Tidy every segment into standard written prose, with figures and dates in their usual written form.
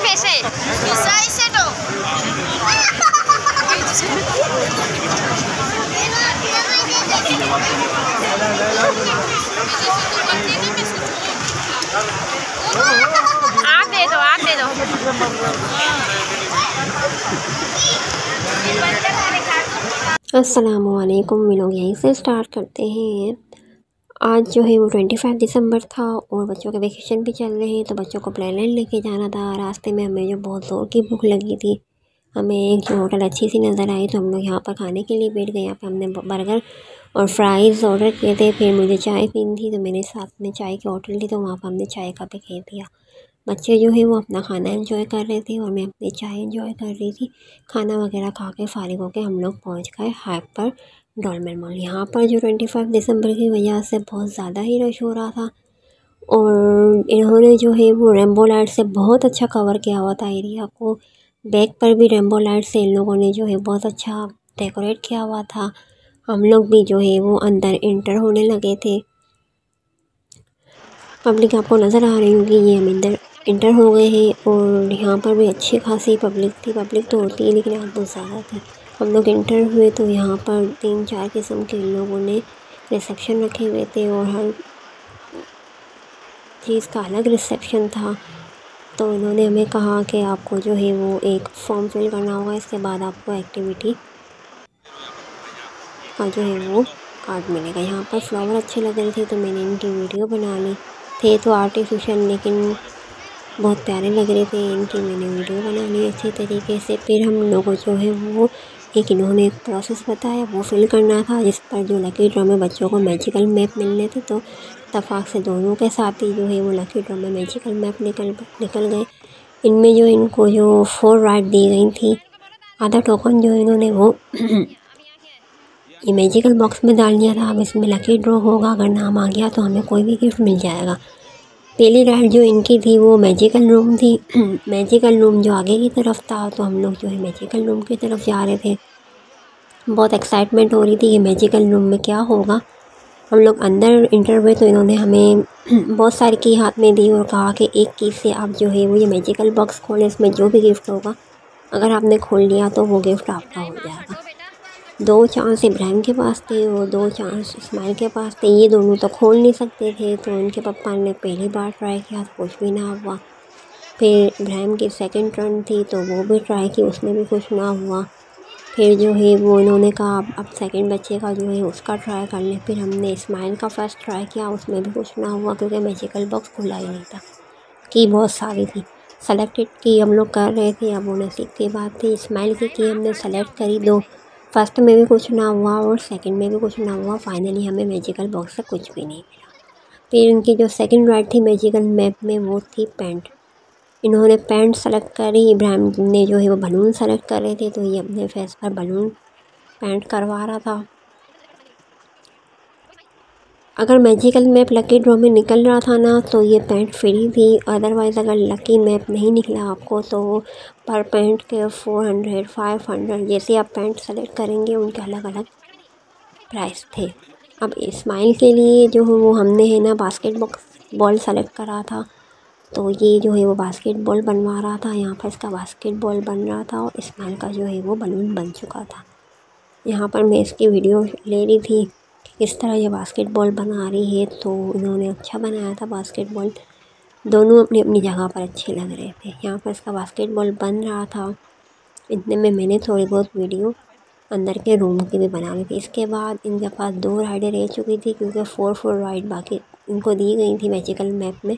veces. Quizás ese no. आप दे दो, आप दे दो। अस्सलामुअलैकुम। हम लोग यहीं से स्टार्ट करते हैं। आज जो है वो 25 दिसंबर था और बच्चों के वेकेशन भी चल रहे हैं, तो बच्चों को प्लेलैंड लेके जाना था। रास्ते में हमें जो बहुत ज़ोर की भूख लगी थी, हमें एक जो होटल अच्छी सी नज़र आई, तो हम लोग यहाँ पर खाने के लिए बैठ गए। यहाँ पर हमने बर्गर और फ्राइज़ ऑर्डर किए थे। फिर मुझे चाय पीनी थी, तो मेरे साथ में चाय की होटल थी, तो वहाँ पर हमने चाय का भी कह दिया। बच्चे जो है वो अपना खाना एंजॉय कर रहे थे और मैं अपनी चाय एंजॉय कर रही थी। खाना वगैरह खा के फारिग होकर हम लोग पहुँच गए हाइपर डॉलमेन मॉल। यहाँ पर जो 25 दिसंबर की वजह से बहुत ज़्यादा ही रश हो रहा था और इन्होंने जो है वो रेनबो लाइट से बहुत अच्छा कवर किया हुआ था एरिया को। बैक पर भी रेनबो लाइट से इन लोगों ने जो है बहुत अच्छा डेकोरेट किया हुआ था। हम लोग भी जो है वो अंदर इंटर होने लगे थे। पब्लिक आपको नज़र आ रही होगी, ये हम अंदर इंटर हो गए हैं और यहाँ पर भी अच्छी खासी पब्लिक थी। पब्लिक तो होती है लेकिन आज बहुत ज़्यादा थी। हम लोग इंटर हुए तो यहाँ पर 3-4 किस्म के लोगों ने रिसेप्शन रखे हुए थे और हर चीज़ का अलग रिसेप्शन था। तो इन्होंने हमें कहा कि आपको जो है वो एक फॉर्म फिल करना होगा, इसके बाद आपको एक्टिविटी का जो है वो कार्ड मिलेगा। यहाँ पर फ्लावर अच्छे लग रहे थे तो मैंने इनकी वीडियो बना ली। थे तो आर्टिफिशियल लेकिन बहुत प्यारे लग रहे थे, इनकी मैंने वीडियो बना ली अच्छे तरीके से। फिर हम लोगों जो है वो इन्होंने एक प्रोसेस बताया, वो फिल करना था, जिस पर जो लकी ड्रॉ में बच्चों को मैजिकल मैप मिलने थे। तो इत्तेफाक से दोनों के साथ ही जो है वो लकी ड्रॉ में मैजिकल मैप निकल गए। इनमें जो इनको जो 4 राइड दी गई थी, आधा टोकन जो इन्होंने वो ये मैजिकल बॉक्स में डाल दिया था। अब इसमें लकी ड्रॉ होगा, अगर नाम आ गया तो हमें कोई भी गिफ्ट मिल जाएगा। पहली राइड जो इनकी थी वो मैजिकल रूम थी। मैजिकल रूम जो आगे की तरफ था, तो हम लोग जो है मैजिकल रूम की तरफ जा रहे थे। बहुत एक्साइटमेंट हो रही थी कि मैजिकल रूम में क्या होगा। हम लोग अंदर इंटर हुए तो इन्होंने हमें बहुत सारी की हाथ में दी और कहा कि एक की से आप जो है वो ये मैजिकल बॉक्स खोलें, इसमें जो भी गिफ्ट होगा अगर आपने खोल लिया तो वो गिफ्ट आपका हो जाएगा। 2 चांस इब्राहिम के पास थे और 2 चांस इस्माइल के पास थे। ये दोनों तो खोल नहीं सकते थे, तो उनके पापा ने पहली बार ट्राई किया तो कुछ भी ना हुआ। फिर इब्राहिम की सेकंड टर्न थी तो वो भी ट्राई की, उसमें भी कुछ ना हुआ। फिर जो है वो इन्होंने कहा अब सेकंड बच्चे का जो है उसका ट्राई कर लें। फिर हमने इस्माइल का फर्स्ट ट्राई किया, उसमें भी कुछ ना हुआ क्योंकि मैजिकल बॉक्स खुला ही नहीं था। की बहुत सारी थी, सेलेक्टेड की हम लोग कर रहे थे, अब वो नसीब की बात थी। इस्माइल की हमने सेलेक्ट करी, 2 फर्स्ट में भी कुछ ना हुआ और सेकंड में भी कुछ ना हुआ। फाइनली हमें मैजिकल बॉक्स से कुछ भी नहीं मिला। फिर इनकी जो सेकंड राइड थी मैजिकल मैप में वो थी पेंट। इन्होंने पेंट सेलेक्ट करी, इब्राहिम ने जो है वो बलून सेलेक्ट कर रहे थे, तो ये अपने फेस पर बलून पेंट करवा रहा था। अगर मैजिकल मैप लकी ड्रॉ में निकल रहा था ना तो ये पेंट फ्री थी, अदरवाइज़ अगर लकी मैप नहीं निकला आपको तो पर पेंट के 400 500 जैसे आप पेंट सेलेक्ट करेंगे उनके अलग अलग प्राइस थे। अब इस्माइल के लिए जो है वो हमने है ना बास्केटबॉल सेलेक्ट करा था, तो ये जो है वो बास्केटबॉल बनवा रहा था। यहाँ पर इसका बास्केटबॉल बन रहा था और इस्माइल का जो है वो बलून बन चुका था। यहाँ पर मैं इसकी वीडियो ले रही थी कि किस तरह ये बास्केटबॉल बना रही है, तो इन्होंने अच्छा बनाया था बास्केटबॉल। दोनों अपनी अपनी जगह पर अच्छे लग रहे थे। यहाँ पर इसका बास्केटबॉल बन रहा था, इतने में मैंने थोड़ी बहुत वीडियो अंदर के रूम की भी बना ली थी। इसके बाद इनके पास 2 राइडें रह चुकी थी क्योंकि 4 राइड बाकी इनको दी गई थी मैजिकल मैप में।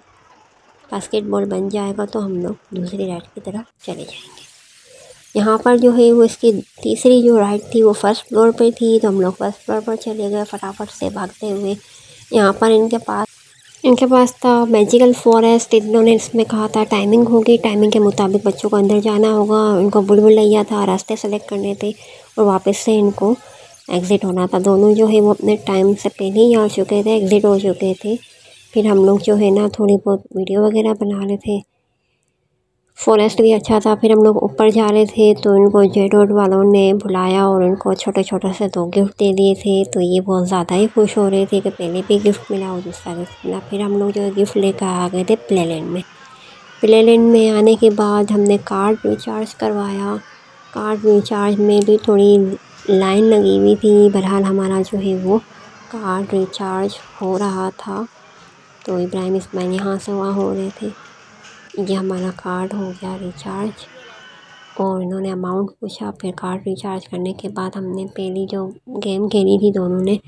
बास्केटबॉल बन जाएगा तो हम लोग दूसरी राइड की तरफ चले जाएंगे। यहाँ पर जो है वो इसकी तीसरी जो राइड थी वो फर्स्ट फ्लोर पे थी, तो हम लोग फर्स्ट फ्लोर पर चले गए फटाफट से भागते हुए। यहाँ पर इनके पास था मैजिकल फॉरेस्ट। इन्होंने इसमें कहा था टाइमिंग होगी, टाइमिंग के मुताबिक बच्चों को अंदर जाना होगा। इनको बुलबुलैया था, रास्ते सेलेक्ट करने थे और वापस से इनको एग्ज़िट होना था। दोनों जो है वो अपने टाइम से पहले ही आ चुके थे, एग्ज़िट हो चुके थे। फिर हम लोग जो है ना थोड़ी बहुत वीडियो वगैरह बना रहे थे। फॉरेस्ट भी अच्छा था। फिर हम लोग ऊपर जा रहे थे तो इनको जेड रोड वालों ने बुलाया और इनको छोटे छोटे से 2 गिफ्ट दे दिए थे, तो ये बहुत ज़्यादा ही खुश हो रहे थे कि पहले भी गिफ्ट मिला और दूसरा गिफ्ट मिला। फिर हम लोग जो गिफ्ट लेकर आ गए थे प्लेलैंड में। प्लेलैंड में आने के बाद हमने कार्ड रिचार्ज करवाया। कार्ड रिचार्ज में भी थोड़ी लाइन लगी हुई थी। बहरहाल हमारा जो है वो कार्ड रिचार्ज हो रहा था। तो इब्राहिम इस्माइल यहाँ से वहाँ हो रहे थे। ये हमारा कार्ड हो गया रिचार्ज और इन्होंने अमाउंट पूछा। फिर कार्ड रिचार्ज करने के बाद हमने पहली जो गेम खेली थी दोनों ने,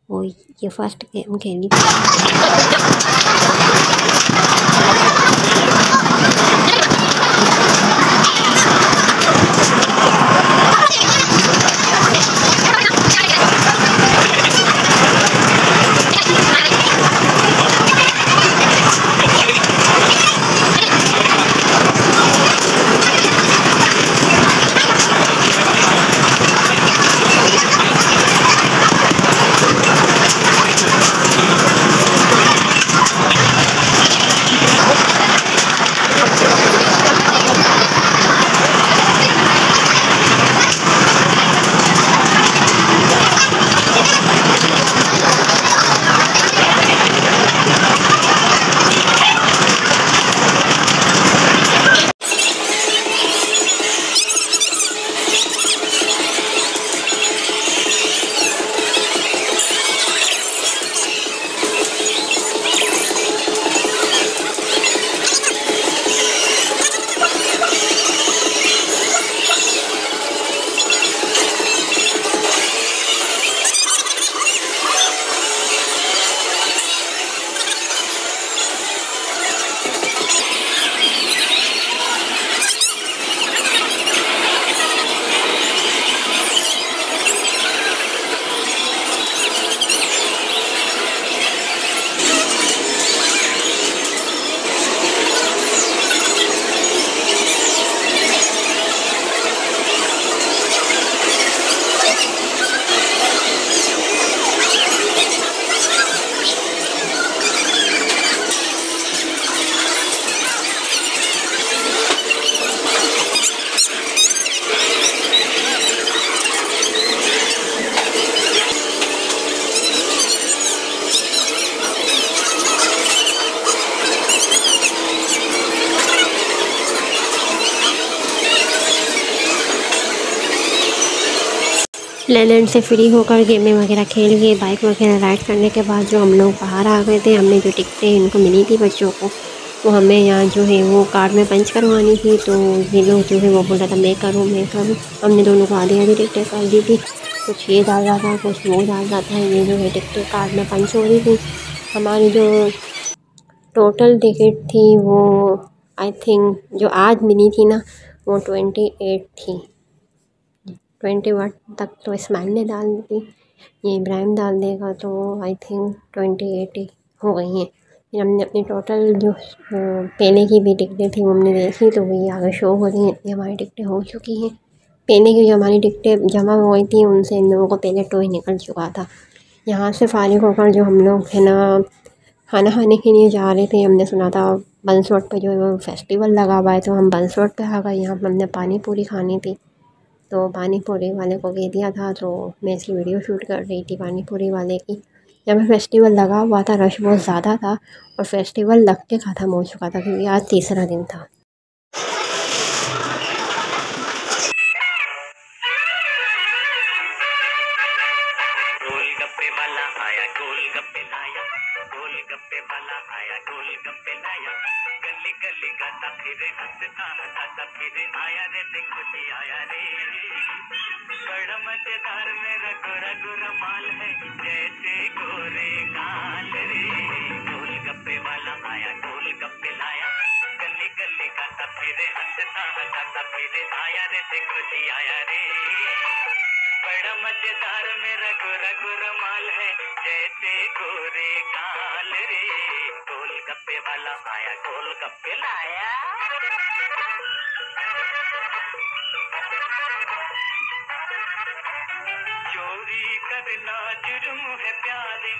वो ये फर्स्ट गेम खेली थी। प्लेलैंड से फ्री होकर गेमें वगैरह खेल के बाइक वगैरह राइड करने के बाद जो हम लोग बाहर आ गए थे, हमने जो टिकटें इनको मिली थी बच्चों को, वो हमें यहाँ जो है वो कार्ड में पंच करवानी थी। तो ये लोग जो है वो बोल रहा था मैं करूँ। हमने दोनों को आधी आधी टिकटें कर दी थी। कुछ ये डाल रहा था, कुछ वो डाल रहा था। ये जो है टिकटें कार्ड में पंच हो रही थी। हमारी जो टोटल टिकट थी वो आई थिंक जो आज मिली थी ना, वो 28 थी। 21 तक तो इस्माइल ने डाल दी, ये इब्राहिम डाल देगा, तो आई थिंक 28 हो गई हैं। फिर हमने अपनी टोटल जो पहले की भी टिकटें थी वो हमने देखी, तो वही आगे शो हो रही हैं। ये हमारी टिकटें हो चुकी हैं। पहले की जो हमारी टिकटें जमा हो गई थी उनसे इन लोगों को पहले टो ही निकल चुका था। यहाँ से फारिग होकर जो हम लोग है ना खाना खाने के लिए जा रहे थे, हमने सुना था बंस रोड पर जो है वो फेस्टिवल लगा हुआ है, तो हम बंस रोड पर आ गए। यहाँ पर हमने पानी पूरी खानी थी, तो पानी पूरी वाले को कह दिया था, तो मैं इसकी वीडियो शूट कर रही थी पानी पूरी वाले की। जब फेस्टिवल लगा हुआ था, रश बहुत ज़्यादा था और फेस्टिवल लग के ख़त्म हो चुका था क्योंकि आज तीसरा दिन था। गोलगप्पे वाला आया, गोलगप्पे लाया, गोलगप्पे वाला आया, गोलगप्पे लाया। गली गली गाता फिरे, हंसता हंसाता फिरे, आया रे देखो जी आया रे। बड़ा मजेदार मेरा गोरा गोरा माल है, जैसे गोरे गाल रे। गोलगप्पे वाला आया, गोलगप्पे लाया, गली गली गाता फिरे, हंसता हंसाता फिरे, आया रे देखो जी आया रे। बड़ा मजेदार मेरा गोरा गोरा माल है, जैसे गोरे गाल रे। गोलगप्पे वाला आया, गोलगप्पे लाया। चोरी करना जुर्म है प्यारे।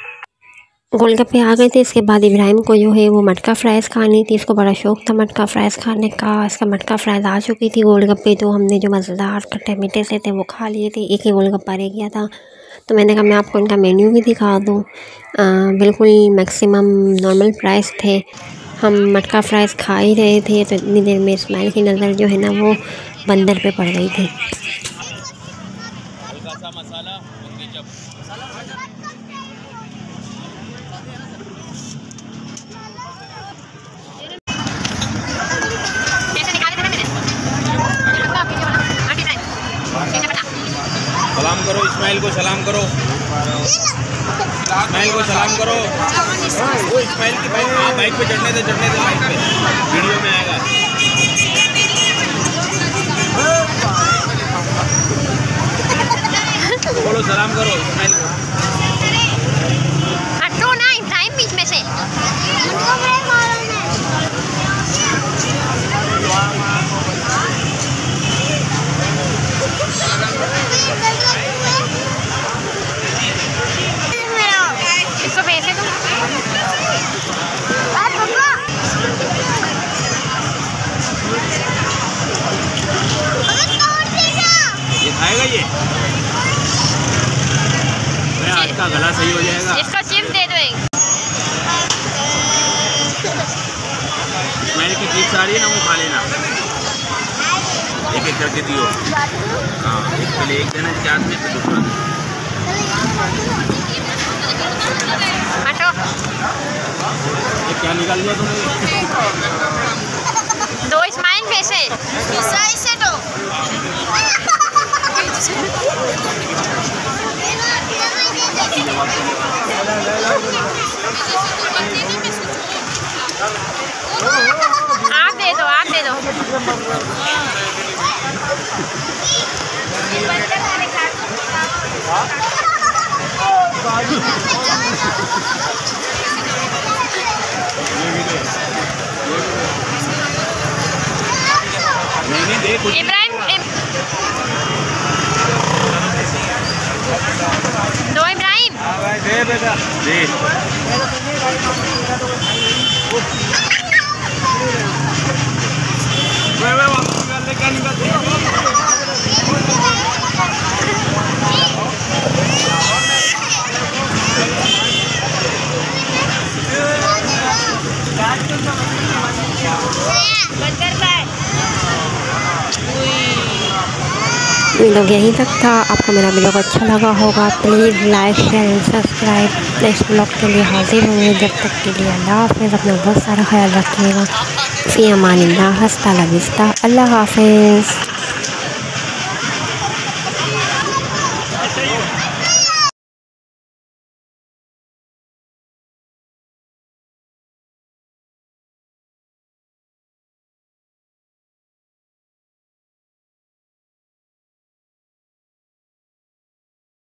गोलगप्पे आ गए थे। इसके बाद इब्राहिम को जो है वो मटका फ्राइज़ खानी थी। इसको बड़ा शौक़ था मटका फ्राइज़ खाने का। इसका मटका फ्राइज़ आ चुकी थी। गोलगप्पे तो हमने जो मज़ेदार खट्टे मीठे से थे वो खा लिए थे। एक ही गोलगप्पा रह गया था, तो मैंने कहा मैं आपको इनका मेन्यू भी दिखा दूँ। बिल्कुल मैक्सिमम नॉर्मल प्राइस थे। हम मटका फ्राइज़ खा ही रहे थे तो इतनी देर में इस्माइल की नज़र जो है ना वो बंदर पे पड़ गई थी। हल्का सा मसाला सलाम करो इस्माइल को सलाम करो, इस्माइल को सलाम करो। वो इस्माइल की बाइक, हाँ बाइक पे चढ़ने दे बाइक पे, वीडियो में आएगा। बोलो सलाम करो इस्माइल को। हटो ना इब्राहिम बीच में से। इसको भेजे तुम। ये खाएगा ये? आज का गला सही हो जाएगा। इसको चिप्स दे दो एक। इस्माइल की चिप्स आ रही है ना, वो खा लेना, एक एक करके दियो। हाँ एक पहले एक देना इसके हाथ में, फिर दूसरा हटो। ये क्या निकाल दिया तुमने? दो इस्माइल पैसे। से दो। आप दे दो, आप दे दो। इब्राहिम दो इब्राहिम। दे बेटा दे। वीडियो यहीं तक था। आपको मेरा वीडियो अच्छा लगा होगा, please like share and subscribe. Next blog के लिए हाजिर होंगे, जब तक के लिए अल्लाह हाफ़िज़। अपना बहुत सारा ख्याल रखिएगा। फ़ी अमानिल्लाह, हस्ता ला विस्ता, अल्लाह हाफ़िज़।